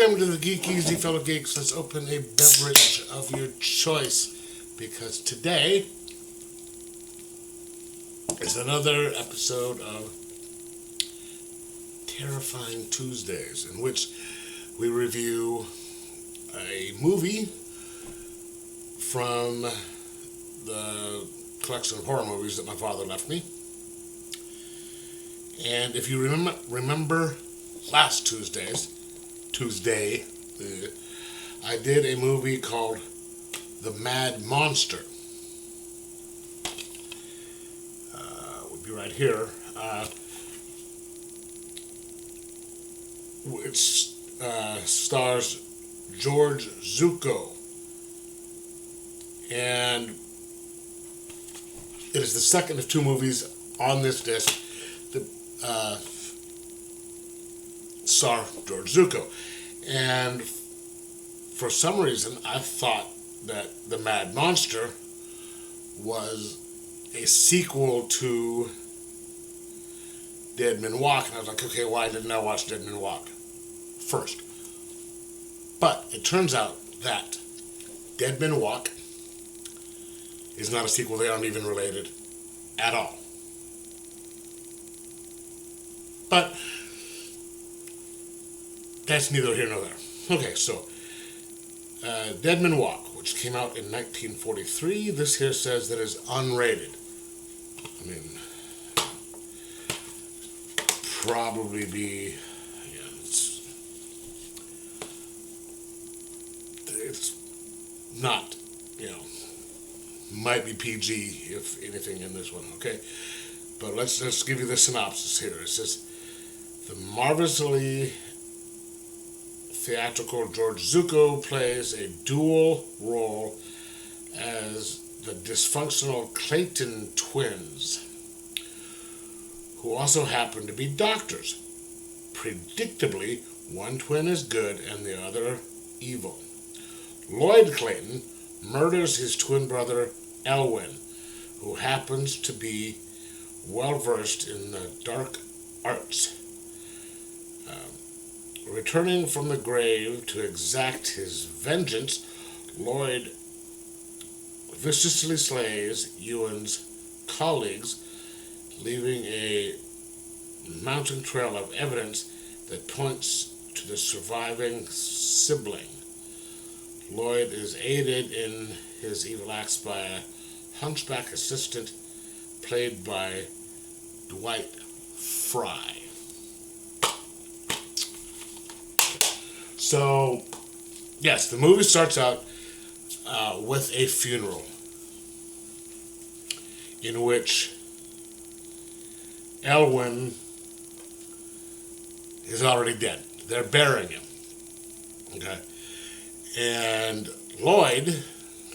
Welcome to the Geek Easy, fellow geeks. Let's open a beverage of your choice, because today is another episode of Terrifying Tuesdays, in which we review a movie from the collection of horror movies that my father left me. And if you remember last Tuesday, I did a movie called The Mad Monster. Would be right here. It stars George Zucco, and it is the second of two movies on this disc that star George Zucco. And for some reason, I thought that The Mad Monster was a sequel to Dead Men Walk, and I was like, okay, why didn't I watch Dead Men Walk first? But it turns out that Dead Men Walk is not a sequel. They aren't even related at all. But that's neither here nor there. Okay, so Dead Men Walk, which came out in 1943, this here says that is unrated. I mean, probably be, it's not, might be PG if anything in this one, okay? But let's give you the synopsis here. It says, the marvelously theatrical George Zucco plays a dual role as the dysfunctional Clayton twins, who also happen to be doctors. Predictably, one twin is good and the other evil. Lloyd Clayton murders his twin brother Elwyn, who happens to be well-versed in the dark arts. Returning from the grave to exact his vengeance, Lloyd viciously slays Ewan's colleagues, leaving a mounting trail of evidence that points to the surviving sibling. Lloyd is aided in his evil acts by a hunchback assistant played by Dwight Fry. So, yes, the movie starts out with a funeral in which Elwyn is already dead. They're burying him. Okay? And Lloyd,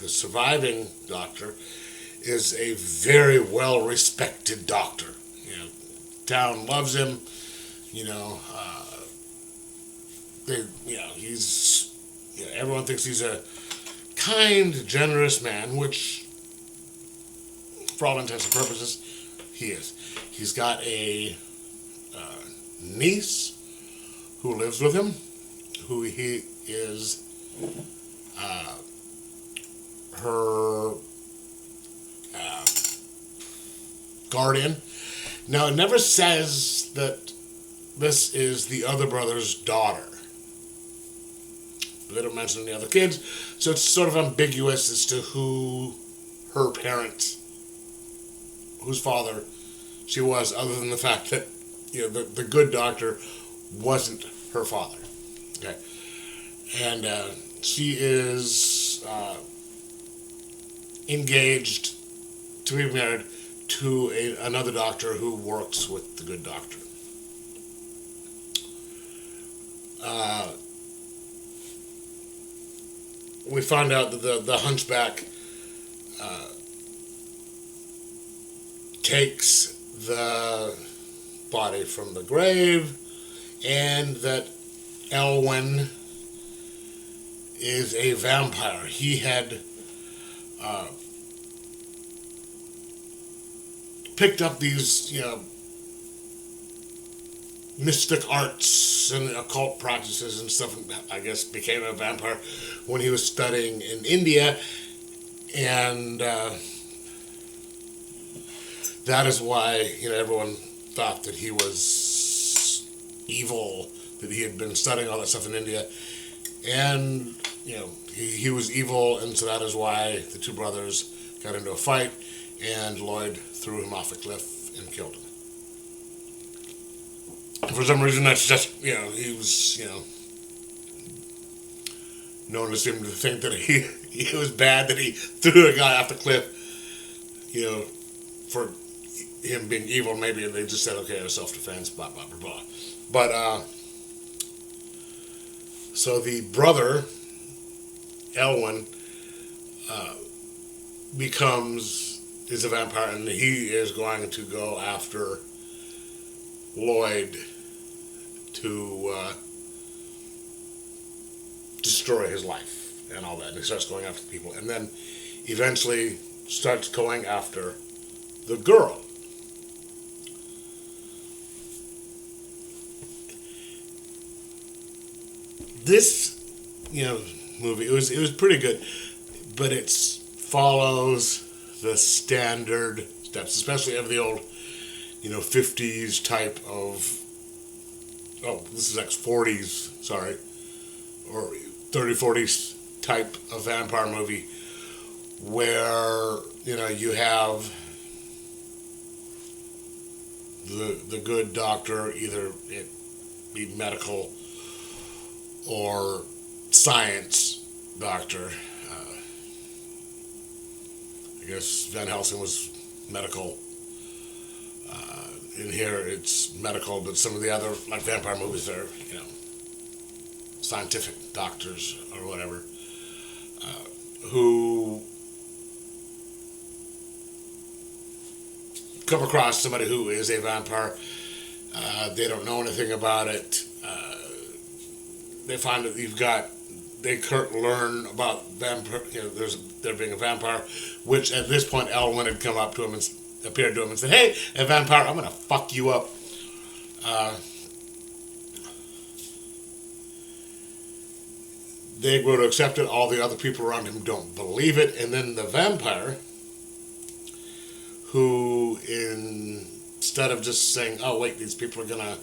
the surviving doctor, is a very well-respected doctor. Town loves him. Everyone thinks he's a kind, generous man, which, for all intents and purposes, he is. He's got a niece who lives with him, who he is her guardian. Now, it never says that this is the other brother's daughter. They don't mention any other kids, so it's sort of ambiguous as to who her parents, whose father she was, other than the fact that the good doctor wasn't her father. Okay, and she is engaged to be married to another doctor who works with the good doctor. We find out that the hunchback takes the body from the grave, and that Elwyn is a vampire. He had picked up these, mystic arts and occult practices and stuff. I guess became a vampire when he was studying in India, and that is why everyone thought that he was evil, that he had been studying all that stuff in India, and he was evil, and so that is why the two brothers got into a fight, and Lloyd threw him off a cliff and killed him. For some reason, that's just, he was, no one seemed to think that he was bad, that he threw a guy off the cliff, for him being evil. Maybe they just said, okay, it was self-defense, blah, blah, blah, blah. But, so the brother, Elwyn, is a vampire, and he is going to go after Lloyd to destroy his life and all that. And he starts going after people, and then eventually starts going after the girl. This, movie, it was pretty good, but it follows the standard steps, especially of the old, 50s type of, this is like 40s, sorry, or 30, 40s type of vampire movie, where, you have the good doctor, either it be medical or science doctor. I guess Van Helsing was medical. In here, it's medical, but some of the other, like vampire movies, are, scientific doctors or whatever, who come across somebody who is a vampire. They don't know anything about it. They find that they learn about vampire, there being a vampire, which at this point Elwyn had come up to him and appeared to him and said, "Hey, a vampire, I'm going to fuck you up." They grow to accept it. All the other people around him don't believe it. And then the vampire, who instead of just saying, "Oh, wait, these people are going to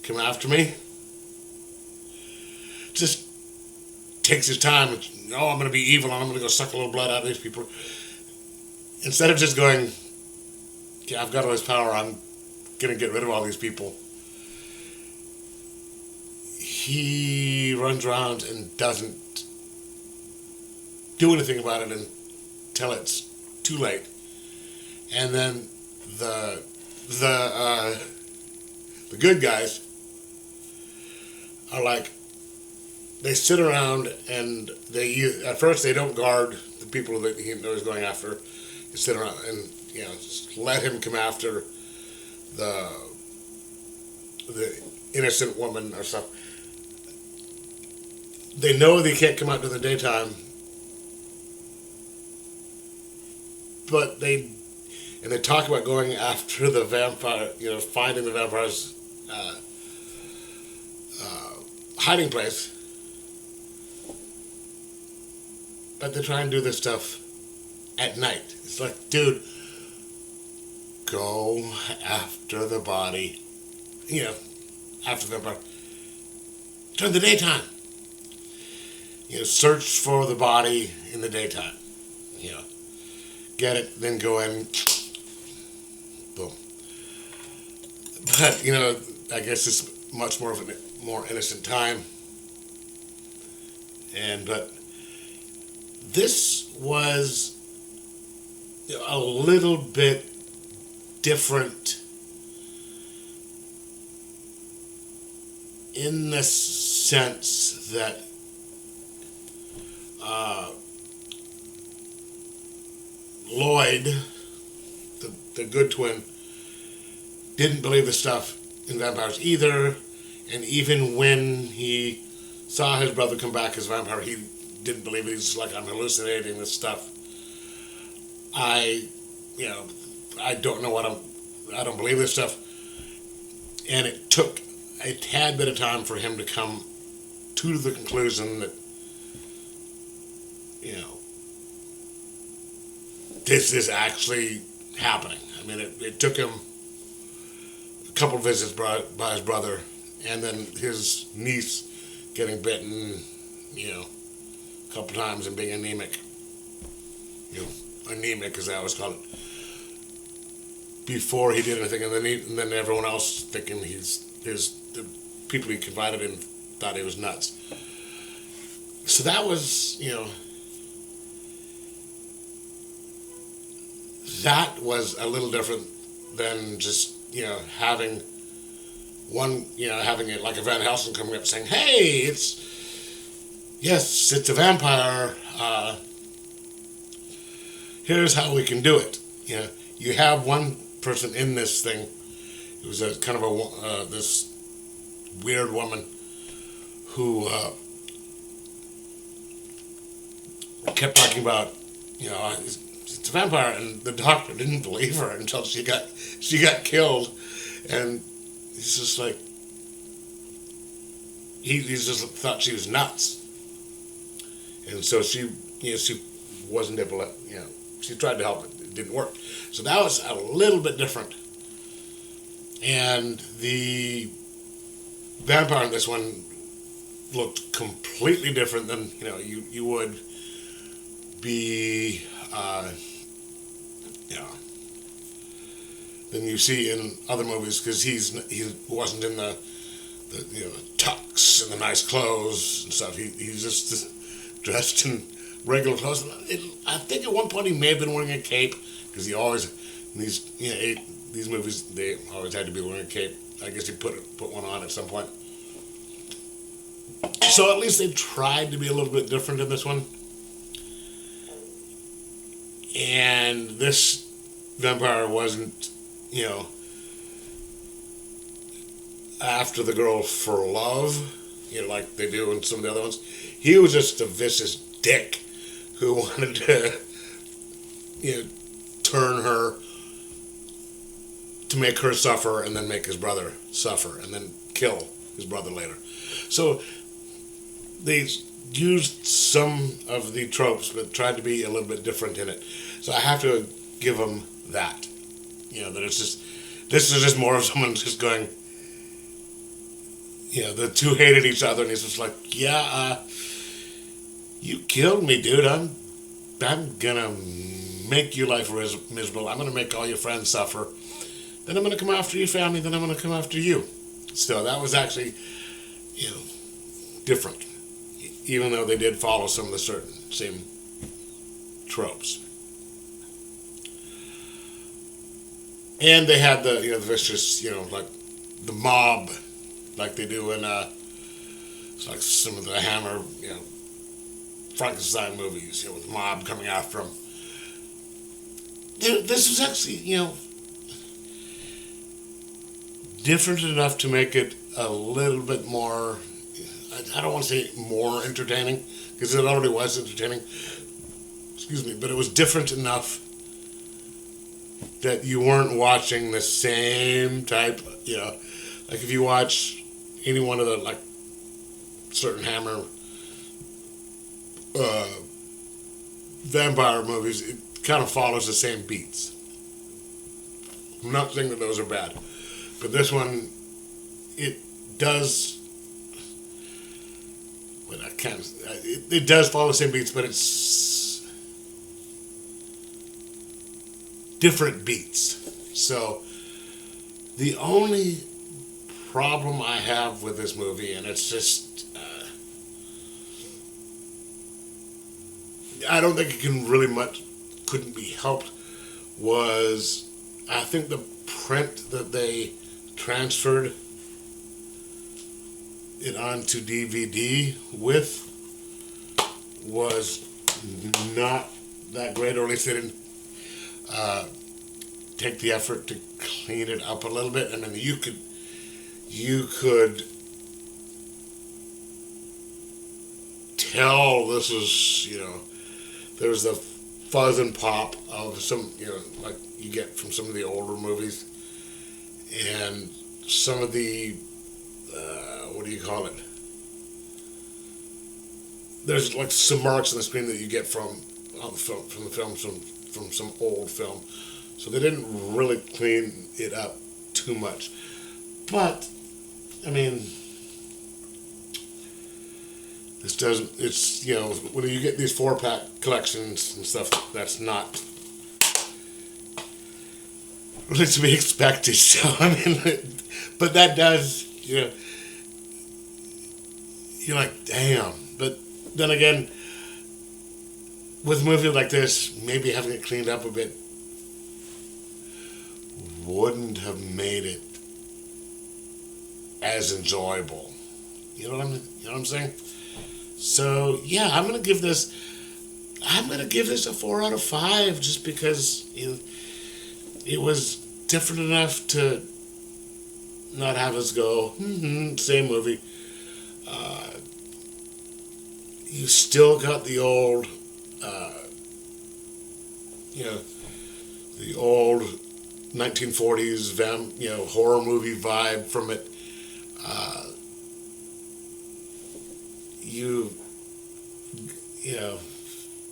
come after me," just takes his time. And, I'm going to be evil and I'm going to go suck a little blood out of these people. Instead of just going, "Yeah, I've got all this power, I'm going to get rid of all these people," he runs around and doesn't do anything about it until it's too late. And then the good guys are like, they sit around and at first they don't guard the people that he knows going after. They sit around and just let him come after the innocent woman or stuff. They know they can't come out during the daytime, but they talk about going after the vampire, finding the vampire's hiding place. But they try and do this stuff at night. It's like, dude, go after the body, after the vampire during the daytime. Search for the body in the daytime. Get it, then go in, boom. But, I guess it's much more of a more innocent time. But this was a little bit different in the sense that Lloyd, the good twin, didn't believe the stuff in vampires either, and even when he saw his brother come back as a vampire, he didn't believe it. He's like, "I'm hallucinating this stuff. I don't know I don't believe this stuff." And it took a tad bit of time for him to come to the conclusion that, you know, this is actually happening. I mean, it took him a couple of visits by his brother, and then his niece getting bitten, you know, a couple times and being anemic. You know, anemic, as I always call it. Before he did anything, and then everyone else thinking the people he confided in thought he was nuts. So that was, you know, that was a little different than just, you know, having it like a Van Helsing coming up saying, "Hey, it's a vampire. Here's how we can do it." You know, you have one person in this thing. It was a kind of this weird woman who kept talking about, you know, it's a vampire, and the doctor didn't believe her until she got killed, and he's just like he just thought she was nuts, and so she wasn't able to, you know, she tried to help it didn't work. So that was a little bit different, and the vampire in this one looked completely different than, you know, you would be, you know, than you see in other movies, because he wasn't in the you know, tux and the nice clothes and stuff. He's just dressed in regular clothes. I think at one point he may have been wearing a cape, because he always in these, you know, these movies they always had to be wearing a cape. I guess he put one on at some point. So at least they tried to be a little bit different in this one. And this vampire wasn't, you know, after the girl for love, you know, like they do in some of the other ones. He was just a vicious dick who wanted to, you know, turn her to make her suffer and then make his brother suffer and then kill his brother later. So they used some of the tropes but tried to be a little bit different in it. So I have to give them that. You know, that it's just, this is just more of someone just going, you know, the two hated each other, and he's just like, yeah, you killed me, dude. I'm gonna make your life miserable. I'm gonna make all your friends suffer. Then I'm gonna come after your family. Then I'm gonna come after you. So that was actually, you know, different, even though they did follow some of the same tropes. And they had the, you know, the vicious, you know, like the mob, like they do in it's like some of the Hammer, you know, Frankenstein movies, you know, with the mob coming after them. This was actually, you know, different enough to make it a little bit more, I don't want to say more entertaining, because it already was entertaining, excuse me, but it was different enough that you weren't watching the same type, you know, like if you watch any one of the, like, certain Hammer vampire movies, it kind of follows the same beats. I'm not saying that those are bad, but this one, it does, but I can't, it does follow the same beats, but it's different beats. So the only problem I have with this movie, and it's just, I don't think it can really couldn't be helped, was I think the print that they transferred it onto DVD with was not that great, or at least they didn't take the effort to clean it up a little bit. I mean, you could tell this is, you know, there's the fuzz and pop of some, you know, like you get from some of the older movies, and some of the what do you call it? There's like some marks on the screen that you get from the film from some old film, so they didn't really clean it up too much. But I mean, this doesn't. It's when you get these 4-pack collections and stuff, that's not really to be expected. So I mean, but that does you're like damn. But then again, with a movie like this, maybe having it cleaned up a bit wouldn't have made it as enjoyable. You know what I'm saying? So yeah, I'm gonna give this a 4 out of 5 just because it was different enough to not have us go same movie. You still got the old, the old 1940s horror movie vibe from it. You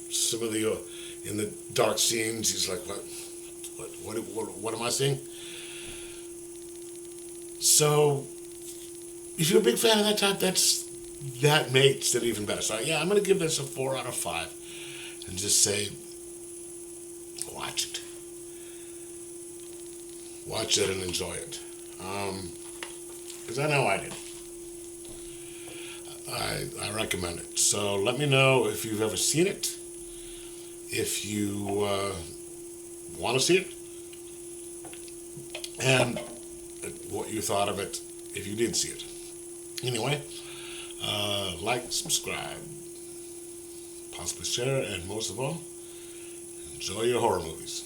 some of the in the dark scenes, he's like, what am I seeing? So, if you're a big fan of that type, that makes it even better. So yeah, I'm gonna give this a 4 out of 5, and just say, watch it and enjoy it, because I know I did. I recommend it. So let me know if you've ever seen it, if you want to see it, and what you thought of it if you did see it. Anyway, like, subscribe, possibly share, and most of all, enjoy your horror movies.